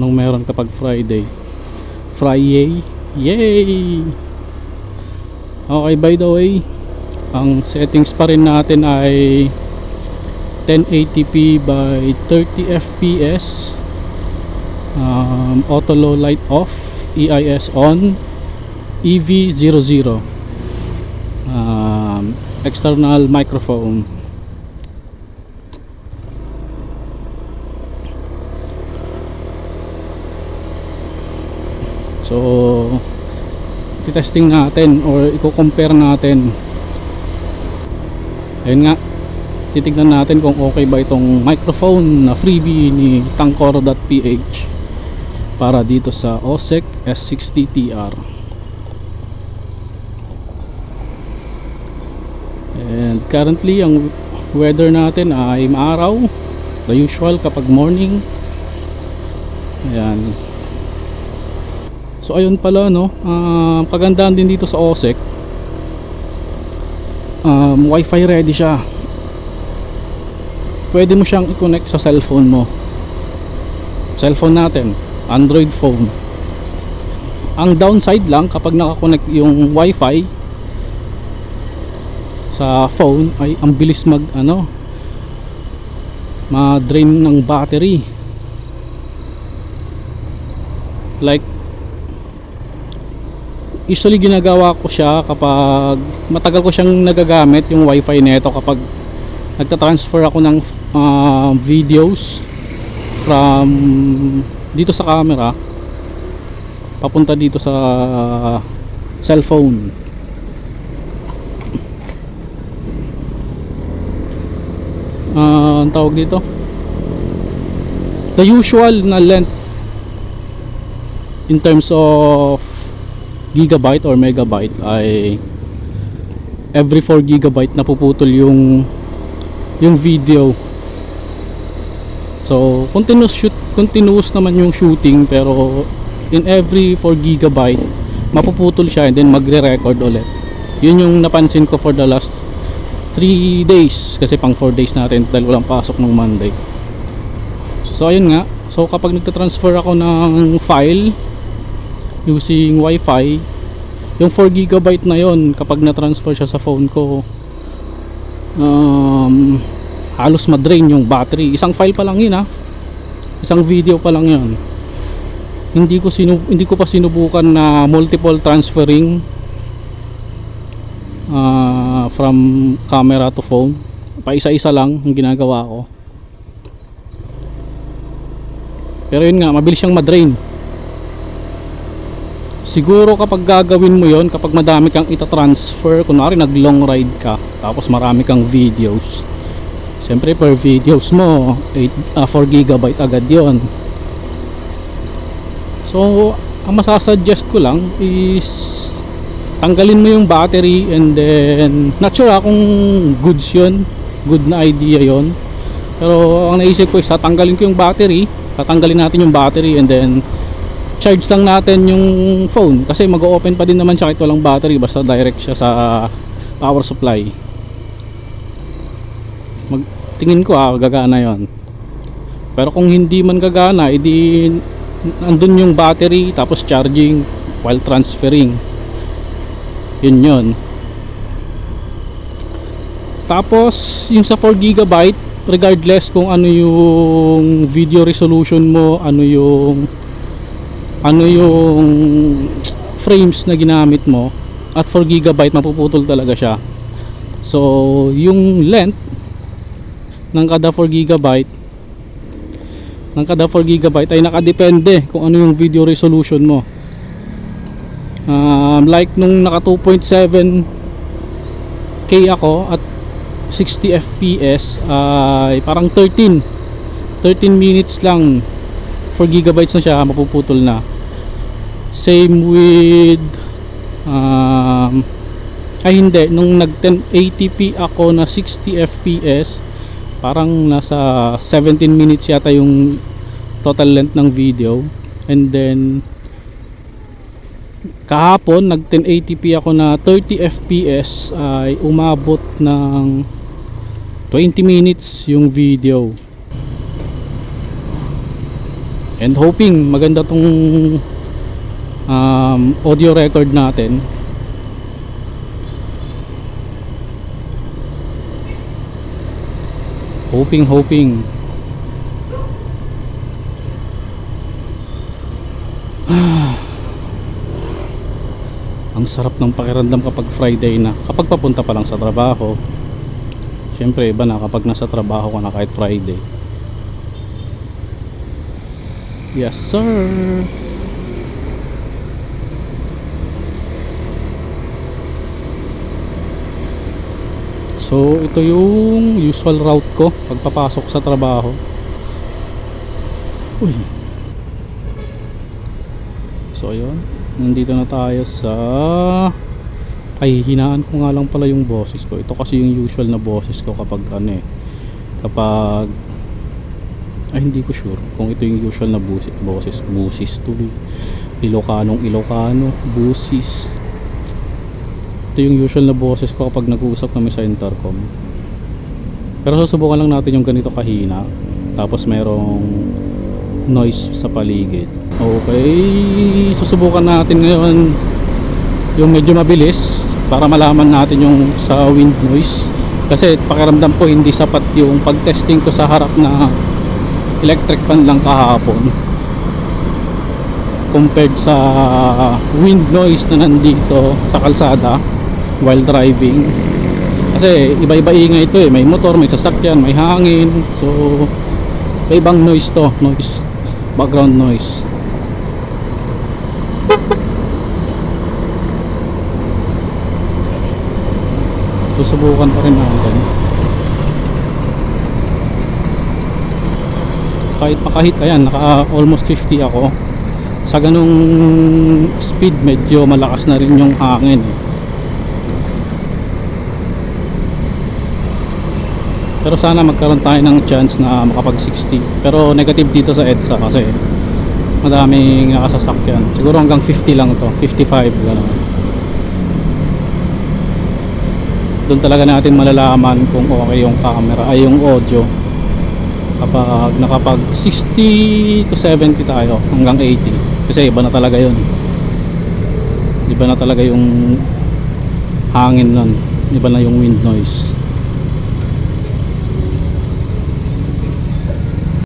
Anong meron kapag Friday? Friday! Yay! Okay, by the way, ang settings pa rin natin ay 1080p by 30 fps, auto low light off, EIS on, EV00, external microphone. So i-testing natin or i-compare natin. Ayun nga, titignan natin kung okay ba itong microphone na freebie ni Tangkor.ph para dito sa OSEC S60TR. And currently ang weather natin ay maaraw, the usual kapag morning. Ayan. So ayun pala, no, kagandahan din dito sa OSEC, Wi-Fi ready siya. Pwede mo siyang i-connect sa cellphone mo. Cellphone natin, Android phone. Ang downside lang kapag nakakonect yung Wi-Fi sa phone ay ang bilis ma-drain ng battery. Like usually ginagawa ko siya kapag matagal ko siyang nagagamit yung Wi-Fi nito, kapag nagta-transfer ako ng videos from dito sa camera papunta dito sa cellphone. Ang tawag dito, the usual na length in terms of gigabyte or megabyte ay every 4 gigabyte na puputol yung video. So continuous naman yung shooting, pero in every 4 gigabyte mapuputol siya and then magre-record ulit. Yun yung napansin ko for the last 3 days, kasi pang 4 days natin dahil walang pasok ng Monday. So ayun nga, so kapag nagta-transfer ako ng file using Wi-Fi, yung 4 gigabyte na yon, kapag na-transfer siya sa phone ko, halos ma-drain yung battery. Isang file pa lang yun, isang video pa lang yun. Hindi ko pa sinubukan na multiple transferring from camera to phone. Pa isa-isa lang ang ginagawa ko. Pero yun nga, mabilis siyang ma-drain. Siguro kapag gagawin mo yon, kapag madami kang ita-transfer, kunwari nag long ride ka tapos marami kang videos, siyempre per videos mo 4 gigabyte agad yon. So ang masasuggest ko lang is tanggalin mo yung battery, and then not sure kung goods yun, good na idea yon, pero ang naisip ko is tatanggalin ko yung battery, tatanggalin natin yung battery and then charge lang natin yung phone, kasi mag-o-open pa din naman siya kahit walang battery, basta direct siya sa power supply. Tingin ko gagana yon. Pero kung hindi man gagana, edi andun yung battery tapos charging while transferring. Yun. Tapos yung sa 4 gigabyte, regardless kung ano yung video resolution mo, ano yung frames na ginamit mo, at 4 gigabyte mapuputol talaga siya. So yung length ng kada 4 gigabyte ay nakadepende kung ano yung video resolution mo. Like nung naka 2.7K ako at 60 fps ay parang 13 minutes lang, 4 gigabytes na siya, mapuputol na. Same with hindi, nung nag 1080p ako na 60 fps, parang nasa 17 minutes yata yung total length ng video. And then kahapon nag 1080p ako na 30 fps ay umabot ng 20 minutes yung video. And hoping maganda tong audio record natin. Hoping. Ang sarap ng pakiramdam kapag Friday na, kapag papunta pa lang sa trabaho. Siyempre iba na kapag nasa trabaho ka na kahit Friday. Yes sir. So ito yung usual route ko pagpapasok sa trabaho. Uy. So ayun, nandito na tayo sa, ay hinaan ko nga lang pala yung boses ko. Ito kasi yung usual na boses ko kapag ano eh, kapag ay hindi ko sure kung ito yung usual na busis tuloy, Ilocano, busis. Ito yung usual na boses ko kapag nag-uusap kami sa intercom. Pero susubukan lang natin yung ganito kahina, tapos merong noise sa paligid. Okay, susubukan natin ngayon yung medyo mabilis para malaman natin yung sa wind noise, kasi pakiramdam ko hindi sapat yung pag-testing ko sa harap na electric fan lang kahapon compared sa wind noise na nandito sa kalsada while driving. Kasi iba-iba ingay ito eh, may motor, may sasakyan, may hangin, so may ibang noise to, background noise. Susubukan pa rin natin kahit ayan, naka almost 50 ako. Sa ganung speed medyo malakas na rin yung hangin eh. Pero sana magkaroon tayo ng chance na makapag 60. Pero negative dito sa EDSA kasi madaming nakasasakyan. Siguro hanggang 50 lang to, 55 gano'n. Doon talaga natin malalaman kung okay yung camera ay yung audio kapag nakapag 60 to 70 tayo hanggang 80, kasi iba na talaga yun, iba na talaga yung hangin nun, iba na yung wind noise.